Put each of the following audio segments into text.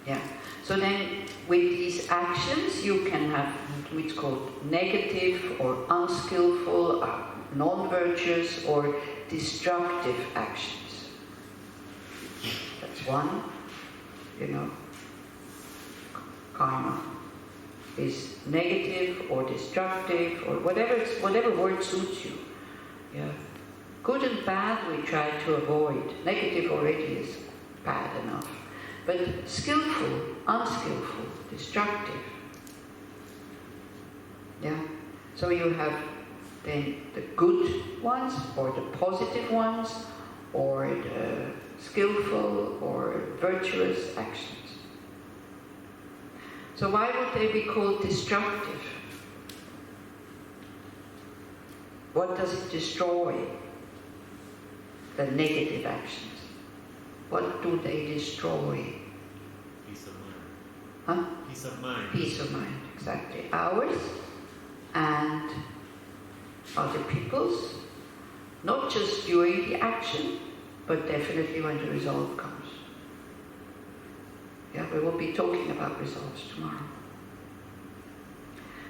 Yeah. So then, with these actions, you can have what's called negative or unskillful, non-virtuous or destructive actions. That's one, karma is negative or destructive or whatever word suits you. Yeah. Good and bad we try to avoid. Negative already is bad enough. But skillful, unskillful, destructive. Yeah. So you have then the good ones, or the positive ones, or the skillful or virtuous actions. So why would they be called destructive? What does it destroy? The negative actions. What do they destroy? Peace of mind. Huh? Peace of mind. Peace of mind, exactly. Ours and other people's, not just during the action, but definitely when the result comes. Yeah, we will be talking about results tomorrow.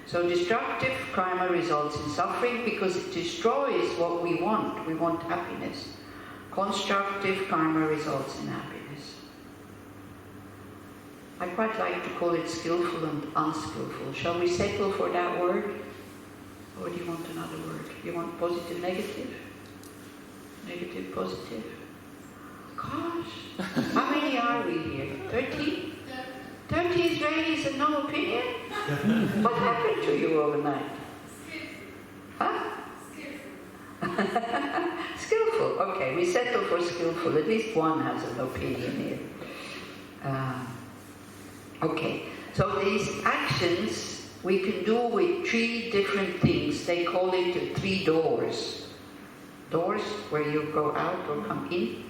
So destructive karma results in suffering because it destroys what we want. We want happiness. Constructive karma results in happiness. I quite like to call it skillful and unskillful. Shall we settle for that word? Or do you want another word? You want positive, negative? Negative, positive? Gosh, how many are we here? 30? 30 Israelis and no opinion? What happened to you overnight? Huh? Skillful. Okay, we settle for skillful. At least one has an opinion here. Okay, so these actions we can do with 3 different things. They call it the 3 doors. Doors where you go out or come in.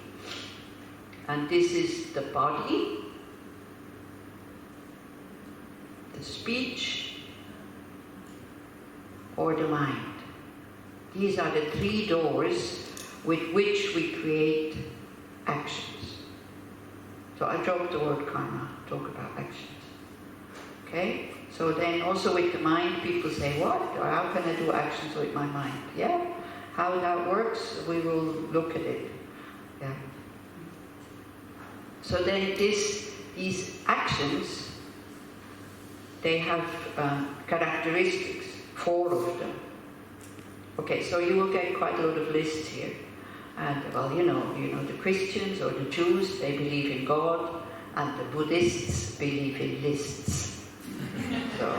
And this is the body, the speech, or the mind. These are the 3 doors with which we create actions. So I dropped the word karma, talk about actions. Okay? So then also with the mind, people say, what? Or how can I do actions with my mind? Yeah? How that works, we will look at it. Yeah. So then these actions, they have characteristics, 4 of them. Okay, so you will get quite a lot of lists here. And well, the Christians or the Jews, they believe in God, and the Buddhists believe in lists. So,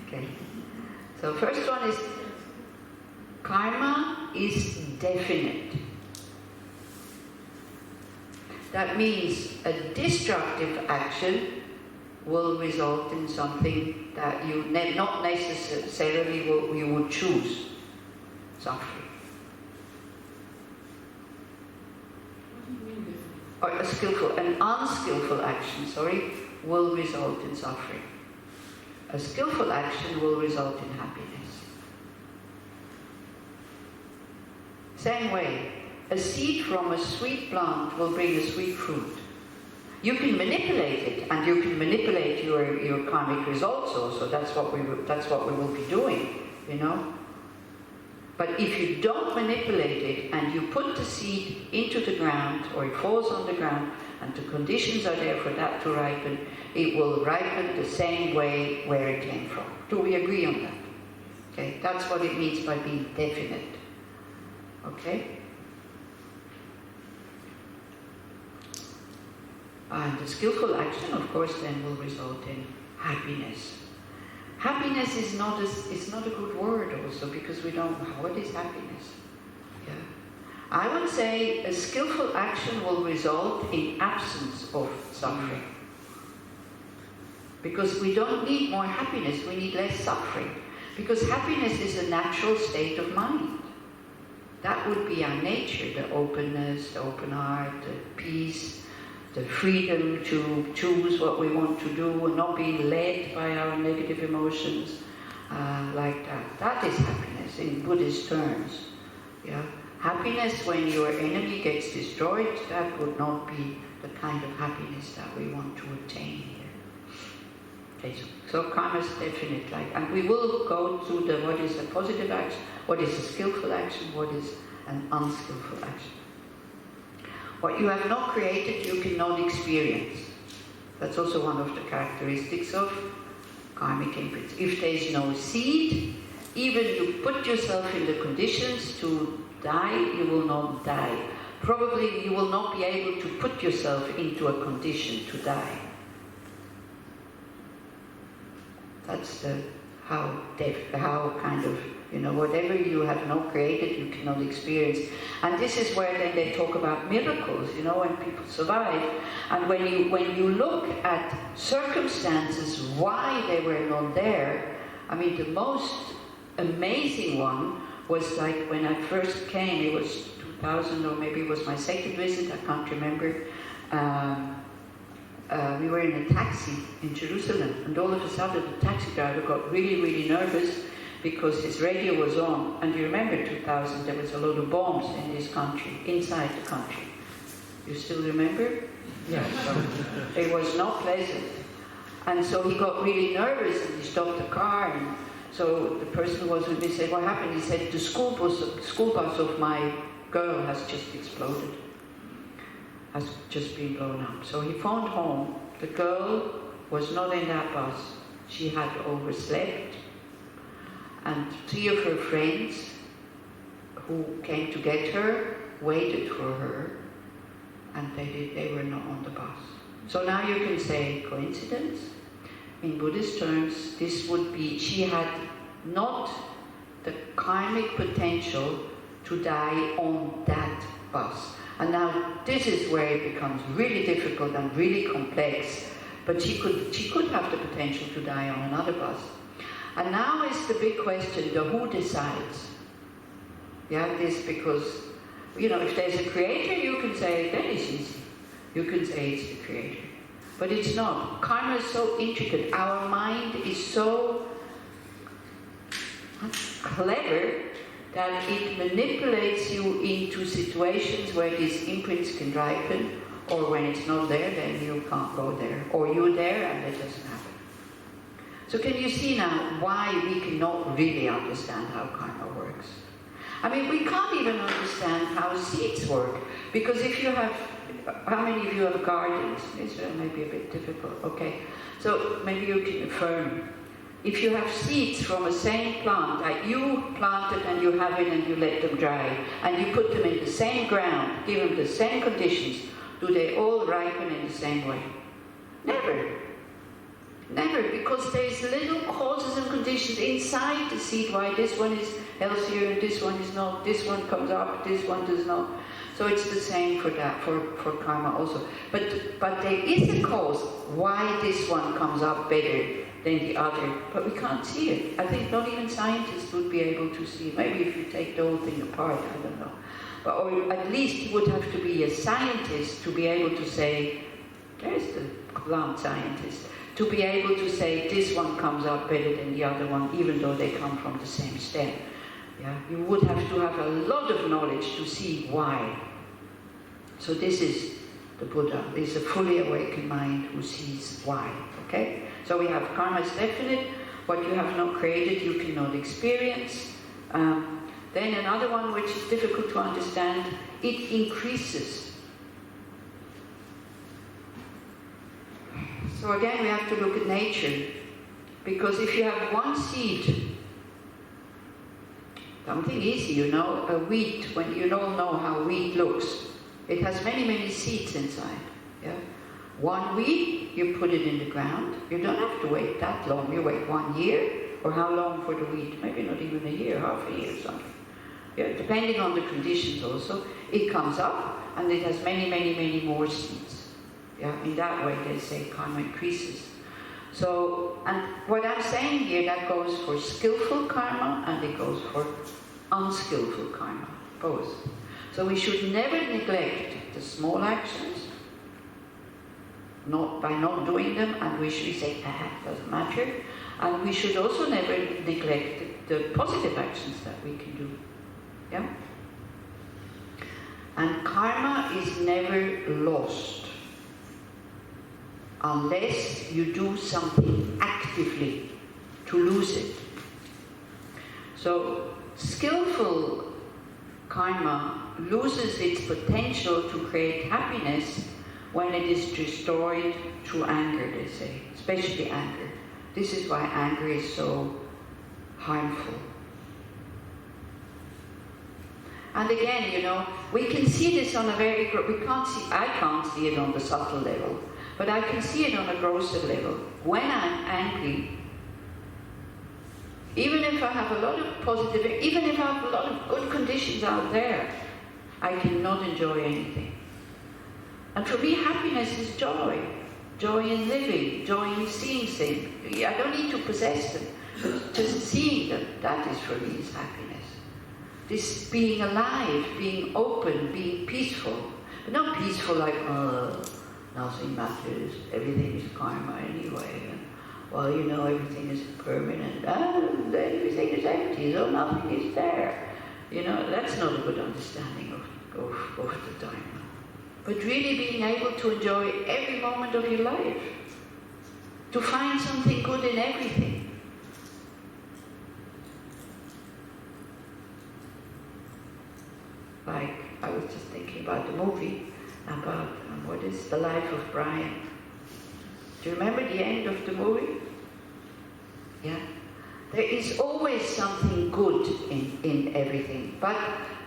okay. So first one is, karma is definite. That means a destructive action will result in something that you not necessarily you would choose, suffering. Or an unskillful action, will result in suffering. A skillful action will result in happiness. Same way, a seed from a sweet plant will bring a sweet fruit. You can manipulate it, and you can manipulate your karmic results also. That's what we will be doing, But if you don't manipulate it, and you put the seed into the ground, or it falls on the ground, and the conditions are there for that to ripen, it will ripen the same way where it came from. Do we agree on that? Okay, that's what it means by being definite. Okay? And the skillful action, of course, then will result in happiness. Happiness is not a good word also, because we don't know what is happiness. Yeah. I would say a skillful action will result in absence of suffering. Because we don't need more happiness, we need less suffering. Because happiness is a natural state of mind. That would be our nature, the openness, the open heart, the peace, the freedom to choose what we want to do and not being led by our negative emotions like that. That is happiness in Buddhist terms. Yeah? Happiness when your enemy gets destroyed, that would not be the kind of happiness that we want to attain here. Okay, so karma is definite, and we will go through what is a positive action, what is a skillful action, what is an unskillful action. What you have not created, you cannot experience. That's also one of the characteristics of karmic imprints. If there is no seed, even you put yourself in the conditions to die, you will not die. Probably you will not be able to put yourself into a condition to die. That's how kind of, whatever you have not created, you cannot experience. And this is where then they talk about miracles, when people survive. And when you look at circumstances, why they were not there, I mean, the most amazing one was like when I first came, it was 2000, or maybe it was my second visit, I can't remember. We were in a taxi in Jerusalem, and all of a sudden the taxi driver got really, really nervous because his radio was on. And you remember 2000, there was a lot of bombs in this country, inside the country. You still remember? Yeah, so it was not pleasant. And so he got really nervous and he stopped the car. And so the person who was with me said, "What happened?" He said, the school bus of my girl has just exploded. Has just been blown up. So he phoned home. The girl was not in that bus. She had overslept. And 3 of her friends who came to get her waited for her, and they were not on the bus. So now you can say coincidence. In Buddhist terms, this would be she had not the karmic potential to die on that bus. And now this is where it becomes really difficult and really complex. But she could have the potential to die on another bus. And now is the big question, the who decides? Yeah, this because, if there's a creator, you can say, that is easy. You can say it's the creator. But it's not. Karma is so intricate. Our mind is so clever that it manipulates you into situations where these imprints can ripen, or when it's not there, then you can't go there. Or you're there and it doesn't happen. So can you see now why we cannot really understand how karma works? I mean, we can't even understand how seeds work. Because if you have, how many of you have gardens? This may be a bit difficult. Okay, so maybe you can affirm. If you have seeds from a same plant that you planted and you have it and you let them dry, and you put them in the same ground, give them the same conditions, do they all ripen in the same way? Never. Never, because there's little causes and conditions inside the seed why this one is healthier and this one is not, this one comes up, this one does not. So it's the same for that, for karma also. But there is a cause why this one comes up better than the other, but we can't see it. I think not even scientists would be able to see it. Maybe if you take the whole thing apart, I don't know. But, or at least you would have to be a scientist to be able to say, there's the plant scientist, to be able to say this one comes up better than the other one, even though they come from the same stem. Yeah? You would have to have a lot of knowledge to see why. So this is the Buddha. This is a fully awakened mind who sees why. Okay? So we have karma is definite. What you have not created, you cannot experience. Then another one which is difficult to understand, it increases. So again, we have to look at nature. Because if you have one seed, something easy, a wheat, when you don't know how wheat looks, it has many, many seeds inside. Yeah? One wheat, you put it in the ground. You don't have to wait that long. You wait 1 year, or how long for the wheat? Maybe not even a year, half a year or something. Yeah, depending on the conditions also. It comes up, and it has many, many, many more seeds. Yeah, in that way they say karma increases. So, and what I'm saying here, that goes for skillful karma and it goes for unskillful karma, both. So we should never neglect the small actions, not by not doing them, and we should say, doesn't matter. And we should also never neglect the positive actions that we can do. Yeah? And karma is never lost. unless you do something actively to lose it. So skillful karma loses its potential to create happiness when it is destroyed through anger, they say, especially anger. This is why anger is so harmful. And again, you know, we can see this on a very, I can't see it on the subtle level, but I can see it on a grosser level. When I'm angry, even if I have a lot of positive, even if I have a lot of good conditions out there, I cannot enjoy anything. And for me, happiness is joy. Joy in living, joy in seeing things. I don't need to possess them. Just seeing them, that is for me is happiness. This being alive, being open, being peaceful. But not peaceful like, nothing matters, everything is karma anyway. And, well, you know, everything is permanent. Everything is empty, so nothing is there. You know, that's not a good understanding of the Dharma. But really being able to enjoy every moment of your life. To find something good in everything. Like, I was just thinking about the movie, about what is the life of Brian. Do you remember the end of the movie? Yeah? There is always something good in everything. But,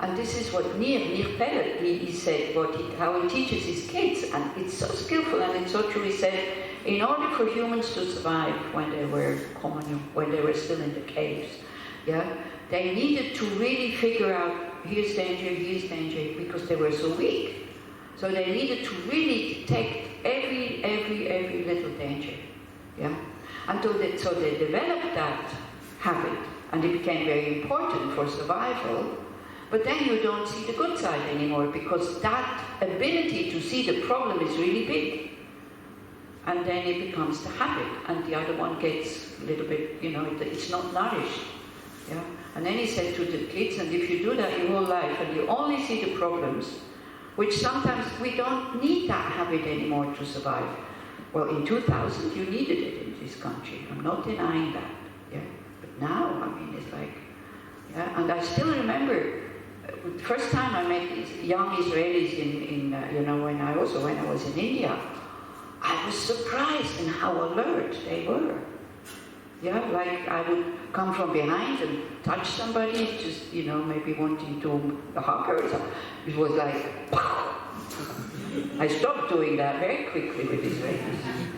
and this is what Nir Pellet, he said, how he teaches his kids, and it's so skillful and it's so true. He said, in order for humans to survive when they were still in the caves, yeah, they needed to really figure out, here's danger, because they were so weak. So they needed to really detect every little danger, yeah. So they developed that habit, and it became very important for survival. But then you don't see the good side anymore, because that ability to see the problem is really big. And then it becomes the habit, and the other one gets a little bit, you know, it's not nourished. Yeah? And then he said to the kids, and if you do that your whole life, and you only see the problems, which sometimes we don't need that habit anymore to survive. Well, in 2000 you needed it in this country. I'm not denying that. Yeah? But now, I mean, it's like, yeah. And I still remember the first time I met these young Israelis when I was in India, I was surprised in how alert they were. Yeah, like I would come from behind and touch somebody, just, you know, maybe wanting to hug her or something. It was like, pow! I stopped doing that very quickly with Israelis.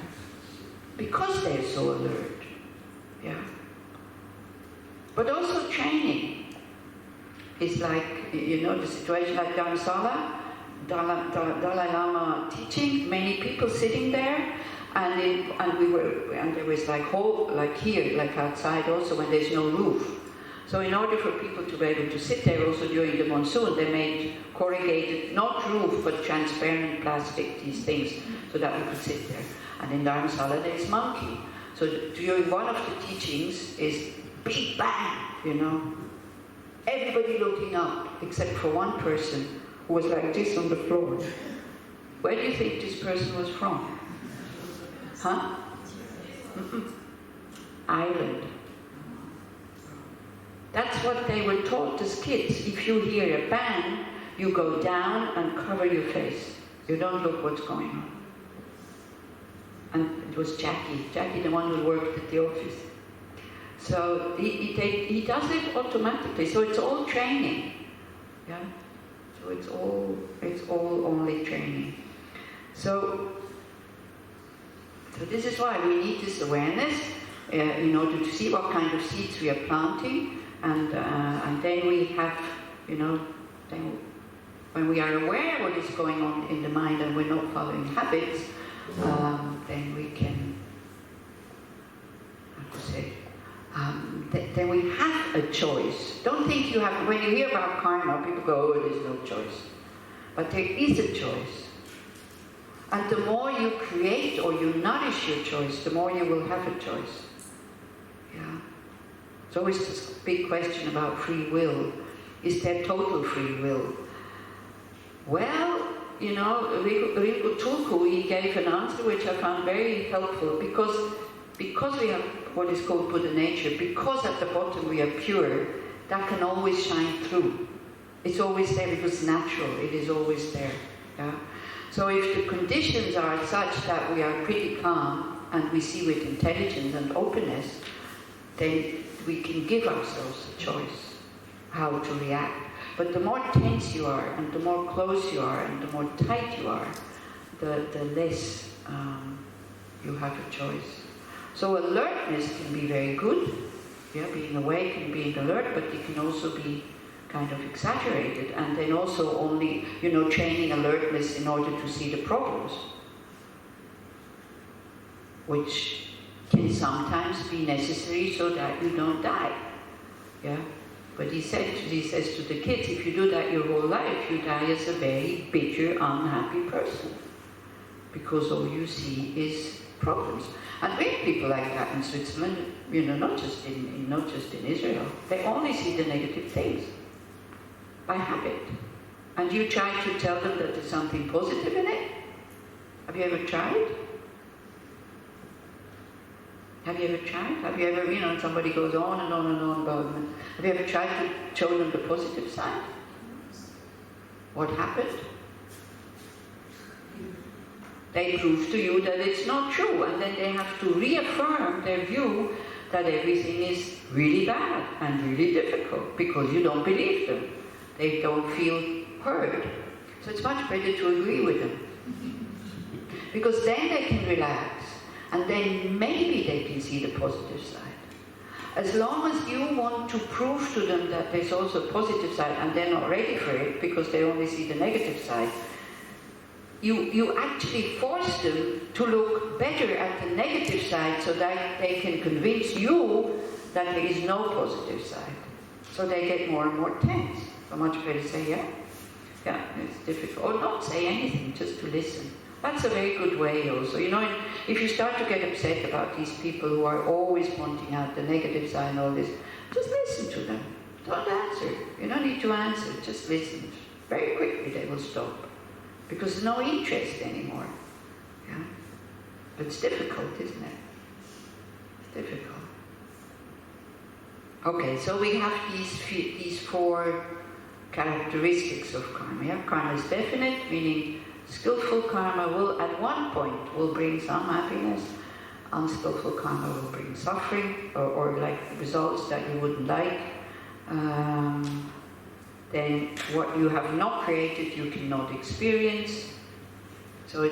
Because they're so alert. Yeah. But also training. It's like, you know, the situation like Dharamsala, Dalai Lama teaching, many people sitting there, and there was like here, like outside also, when there's no roof. So in order for people to be able to sit there also during the monsoon, they made corrugated, not roof, but transparent plastic, these things, so that we could sit there. And in Dharamsala there's monkey. So during one of the teachings is big bang, you know. Everybody looking up, except for one person who was like this on the floor. Where do you think this person was from? Huh? Ireland. That's what they were taught as kids. If you hear a bang, you go down and cover your face. You don't look what's going on. And it was Jackie, the one who worked at the office. So he does it automatically. So it's all training. Yeah. So it's all only training. So this is why we need this awareness in order to see what kind of seeds we are planting, and then we have, you know, then when we are aware what is going on in the mind and we're not following habits, then we can, how to say, then we have a choice. Don't think you have, when you hear about karma, people go, oh, there's no choice. But there is a choice. And the more you create or you nourish your choice, the more you will have a choice. Yeah. It's always this big question about free will. Is there total free will? Well, you know, Rinpoche Tulku, he gave an answer which I found very helpful, because we have what is called Buddha nature, because at the bottom we are pure, that can always shine through. It's always there because it's natural, it is always there. Yeah? So if the conditions are such that we are pretty calm and we see with intelligence and openness, then we can give ourselves a choice how to react. But the more tense you are, and the more close you are, and the more tight you are, the less you have a choice. So alertness can be very good, yeah, being awake and being alert, but it can also be kind of exaggerated, and then also only, you know, training alertness in order to see the problems, which can sometimes be necessary so that you don't die. Yeah? But he says to the kids, if you do that your whole life, you die as a very bitter, unhappy person, because all you see is problems. And we have people like that in Switzerland, you know, not just in Israel. They only see the negative things by habit. And you try to tell them that there's something positive in it. Have you ever tried? Have you ever tried? Have you ever, you know, somebody goes on and on and on about them. Have you ever tried to show them the positive side? What happened? They prove to you that it's not true, and then they have to reaffirm their view that everything is really bad and really difficult, because you don't believe them. They don't feel heard. So it's much better to agree with them. Because then they can relax, and then maybe they can see the positive side. As long as you want to prove to them that there's also a positive side, and they're not ready for it because they only see the negative side, you actually force them to look better at the negative side so that they can convince you that there is no positive side. So they get more and more tense. So much better to say, yeah, it's difficult. Or not say anything, just to listen. That's a very good way also. You know, if you start to get upset about these people who are always pointing out the negative side and all this, just listen to them. Don't answer. You don't need to answer, just listen. Very quickly they will stop. Because there's no interest anymore. Yeah? But it's difficult, isn't it? It's difficult. Okay, so we have these four characteristics of karma. Yeah? Karma is definite, meaning skillful karma will, at one point, will bring some happiness. Unskillful karma will bring suffering, or like results that you wouldn't like. Then what you have not created, you cannot experience. So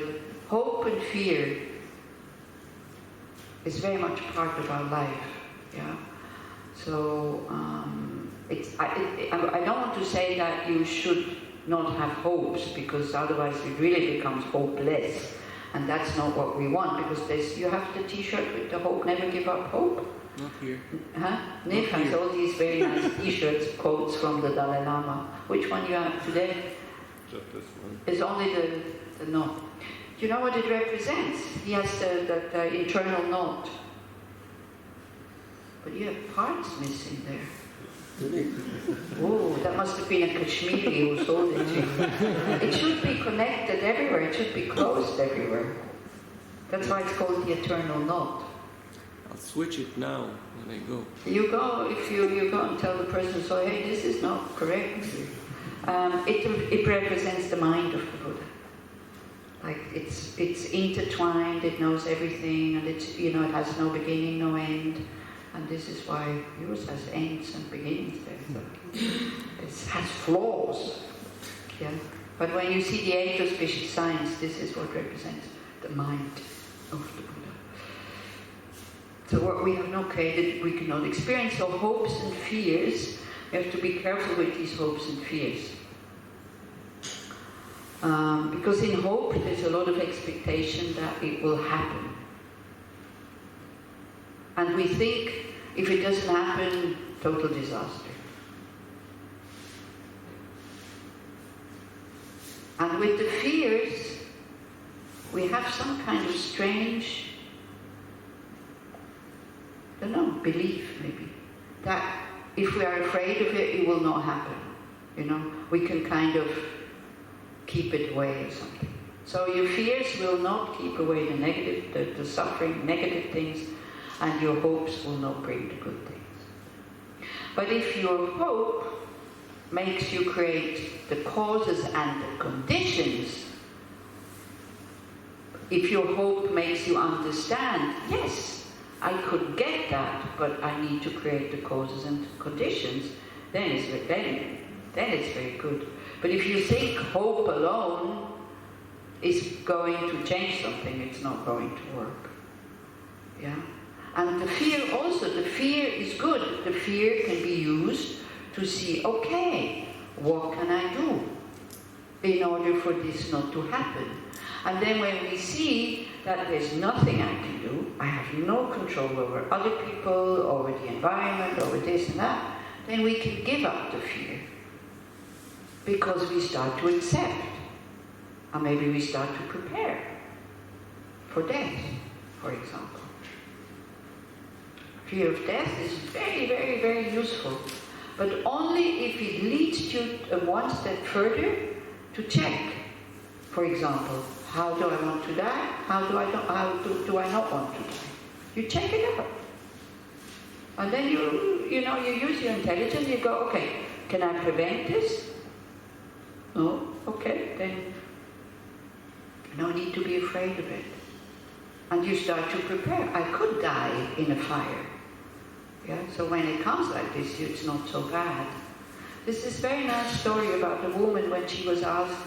hope and fear is very much part of our life. Yeah. So I don't want to say that you should not have hopes, because otherwise it really becomes hopeless, and that's not what we want. Because you have the T-shirt with the hope, never give up hope. Not here. Huh? Nick has all these very nice T-shirts, quotes from the Dalai Lama. Which one you have today? Just this one. It's only the knot. Do you know what it represents? He has that internal knot. But you have parts missing there. Oh, that must have been a Kashmiri who sold it to you. It should be connected everywhere. It should be closed everywhere. That's why it's called the eternal knot. I'll switch it now when I go. You go, if you go and tell the person, so hey, this is not correct. It represents the mind of the Buddha. Like it's intertwined, it knows everything, and it's, you know, it has no beginning, no end. And this is why yours has ends and beginnings there. It has flaws. Yeah. But when you see the eight auspicious signs, this is what represents the mind of the Buddha. So what we have not created, we cannot experience. So hopes and fears, we have to be careful with these hopes and fears. Because in hope, there's a lot of expectation that it will happen. And we think, if it doesn't happen, total disaster. And with the fears, we have some kind of strange, I don't know, belief maybe, that if we are afraid of it, it will not happen. You know, we can kind of keep it away or something. So your fears will not keep away the negative, the suffering, negative things, and your hopes will not bring the good things. But if your hope makes you create the causes and the conditions, if your hope makes you understand, yes, I could get that, but I need to create the causes and conditions, then it's very good. But if you think hope alone is going to change something, it's not going to work. Yeah? And the fear also, the fear is good. The fear can be used to see, okay, what can I do in order for this not to happen? And then when we see that there's nothing I can do, I have no control over other people, over the environment, over this and that, then we can give up the fear. Because we start to accept. And maybe we start to prepare for death, for example. Fear of death is very, very, very useful. But only if it leads you one step further to check. For example, how do I want to die? How do I not want to die? You check it out. And then you use your intelligence, you go, okay, can I prevent this? No? Okay, then no need to be afraid of it. And you start to prepare. I could die in a fire. Yeah? So when it comes like this, it's not so bad. There's this very nice story about a woman when she was asked,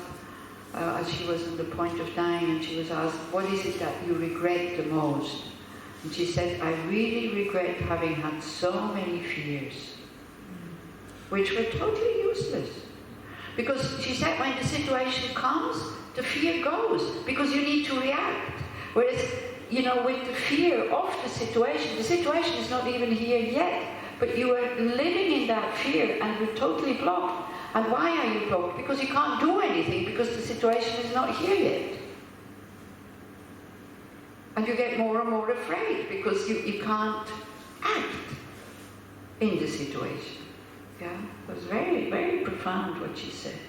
as she was on the point of dying, and she was asked, what is it that you regret the most? And she said, I really regret having had so many fears, which were totally useless. Because she said, when the situation comes, the fear goes, because you need to react. Whereas, with the fear of the situation is not even here yet, but you are living in that fear and you're totally blocked. And why are you blocked? Because you can't do anything, because the situation is not here yet. And you get more and more afraid, because you can't act in the situation. Yeah, it was very, very profound what she said.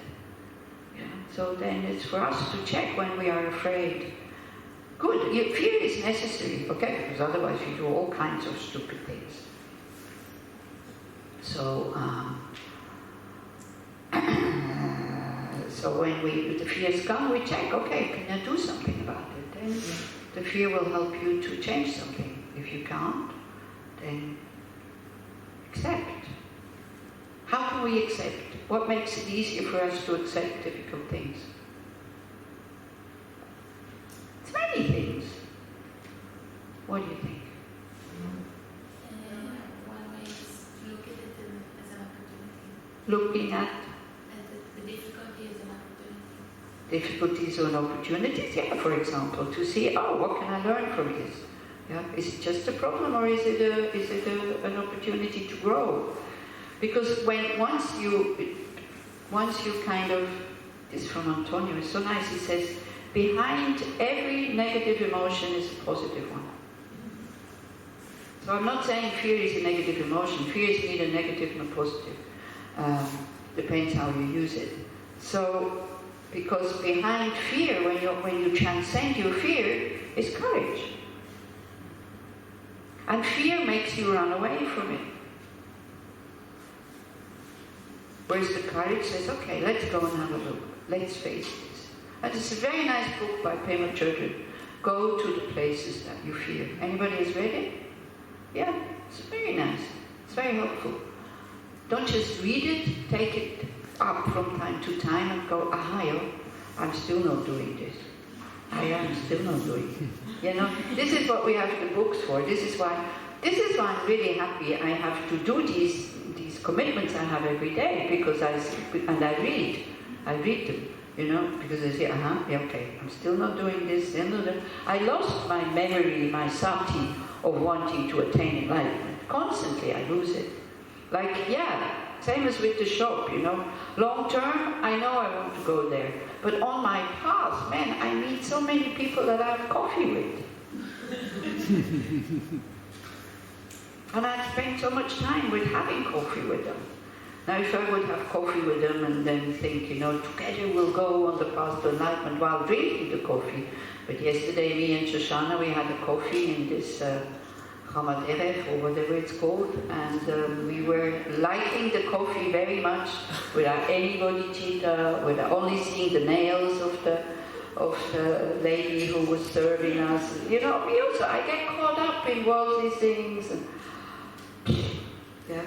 Yeah. So then it's for us to check when we are afraid. Good, fear is necessary, okay, because otherwise you do all kinds of stupid things. So, so when the fears come, we check, okay, can I do something about it? Then the fear will help you to change something. If you can't, then accept. How can we accept? What makes it easier for us to accept difficult things? It's many things. What do you think? One way is to look at it as an opportunity. Looking at The difficulty as an opportunity. difficulties or opportunities, yeah, for example, to see, oh, what can I learn from this? Yeah, is it just a problem, or is it an opportunity to grow? Because once you kind of, this is from Antonio, it's so nice, he says, behind every negative emotion is a positive one. So I'm not saying fear is a negative emotion. Fear is neither negative nor positive. Depends how you use it. So, because behind fear, when you transcend your fear, is courage. And fear makes you run away from it. Whereas the courage says, okay, let's go and have a look. Let's face this. And it's a very nice book by Pema Chodron. Go to the places that you fear. Anybody has read it? Yeah, it's very nice. It's very helpful. Don't just read it, take it up from time to time and go, I'm still not doing this. I am still not doing it. This is what we have the books for. This is why I'm really happy I have to do these commitments I have every day, because I read them, because I say, okay, I'm still not doing this, I lost my memory, my sati of wanting to attain enlightenment. Constantly I lose it. Same as with the shop, Long term, I know I want to go there. But on my path, man, I meet so many people that I have coffee with. And I spend so much time with having coffee with them. Now if I would have coffee with them and then think, together we'll go on the path to enlightenment while drinking the coffee. But yesterday me and Shoshana, we had a coffee in this Hamaderech or whatever it's called, and we were liking the coffee very much without any bodhicitta, without only seeing the nails of the lady who was serving us. I get caught up in worldly things. And, yeah.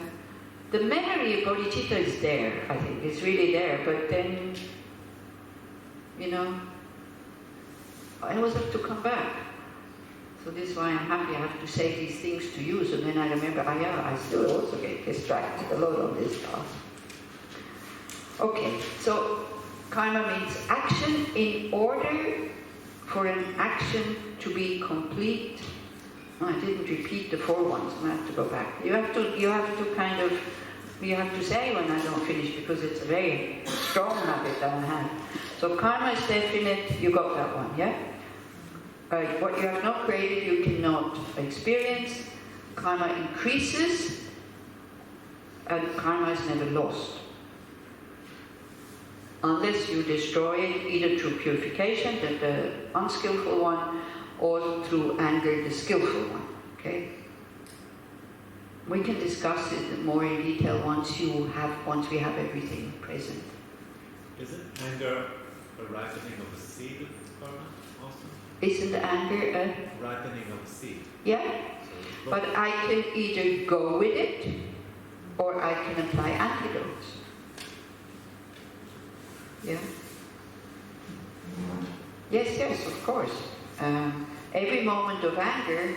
The memory of bodhicitta is there, I think, it's really there, but then, I always have to come back. So this is why I'm happy I have to say these things to you, so then I remember, I still also get distracted a lot on this path. Okay, so karma means action in order for an action to be complete. No, I didn't repeat the 4 ones, I have to go back. You have to say when I don't finish, because it's a very strong habit that I have. So karma is definite, you got that one, yeah? What you have not created, you cannot experience. Karma increases, and karma is never lost. Unless you destroy it, either through purification, the unskillful one, or through anger, the skillful one. Okay? We can discuss it more in detail once we have everything present. Isn't anger a ripening of a seed of karma also? Isn't anger a Ripening of a seed. yeah? So But I can either go with it, or I can apply antidotes. Yeah? Yes, of course. Every moment of anger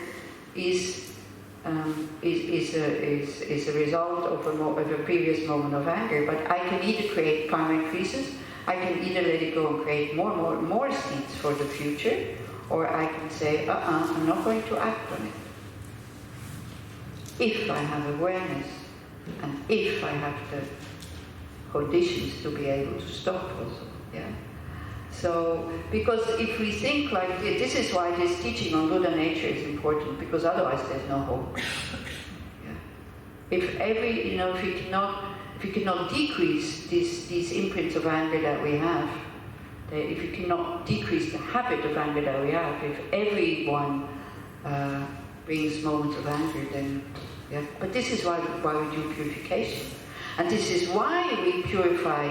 is a result of a previous moment of anger. But I can either create karma increases, I can either let it go and create more seeds for the future, or I can say, I'm not going to act on it. If I have awareness, and if I have the conditions to be able to stop also, yeah. So, because if we think like this is why this teaching on Buddha nature is important, because otherwise there's no hope. Yeah. If we cannot decrease these imprints of anger that we have, if we cannot decrease the habit of anger that we have, if everyone brings moments of anger, then yeah. But this is why we do purification, and this is why we purify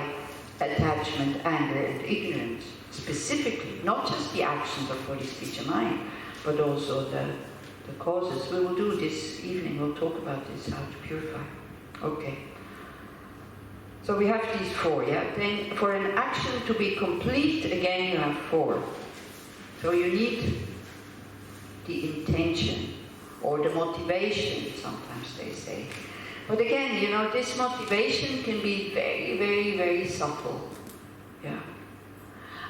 attachment, anger, and ignorance specifically, not just the actions of body, speech, and mind, but also the causes. We will do this evening. We'll talk about this, how to purify. Okay. So we have these 4, yeah? Then for an action to be complete, again you have 4. So you need the intention, or the motivation, sometimes they say. But again, this motivation can be very, very, very subtle. Yeah.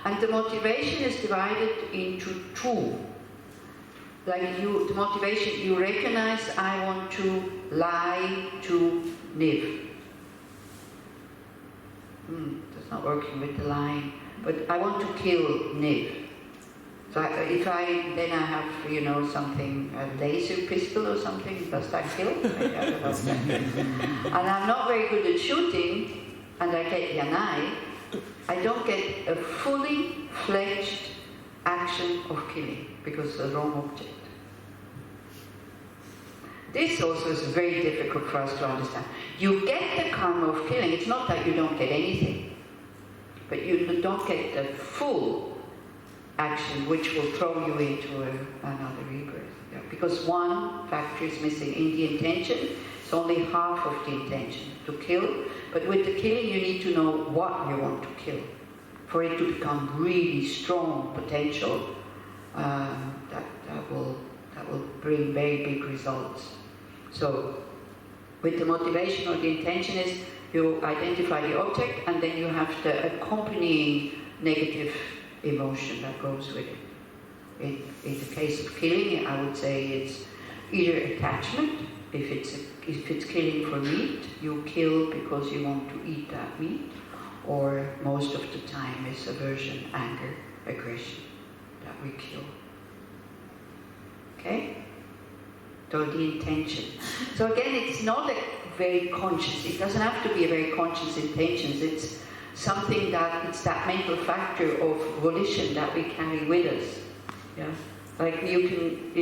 And the motivation is divided into 2. Like the motivation, you recognize, I want to lie to live. That's not working with the line. But I want to kill Niv. So if I have, something, a laser pistol or something, does that kill? I don't know. And I'm not very good at shooting, and I get yanai, I don't get a fully fledged action of killing, because it's the wrong object. This also is very difficult for us to understand. You get the karma of killing, it's not that you don't get anything, but you don't get the full action which will throw you into another rebirth. Yeah. Because one factor is missing in the intention. It's only half of the intention to kill, but with the killing you need to know what you want to kill for it to become really strong potential that will bring very big results. So with the motivation or the intention is you identify the object, and then you have the accompanying negative emotion that goes with it. In the case of killing, I would say it's either attachment. If it's killing for meat, you kill because you want to eat that meat, or most of the time it's aversion, anger, aggression that we kill. Okay? So the intention. So again, it's not a very conscious, it doesn't have to be a very conscious intention. It's something that, it's that mental factor of volition that we carry with us. Yeah? Like you can,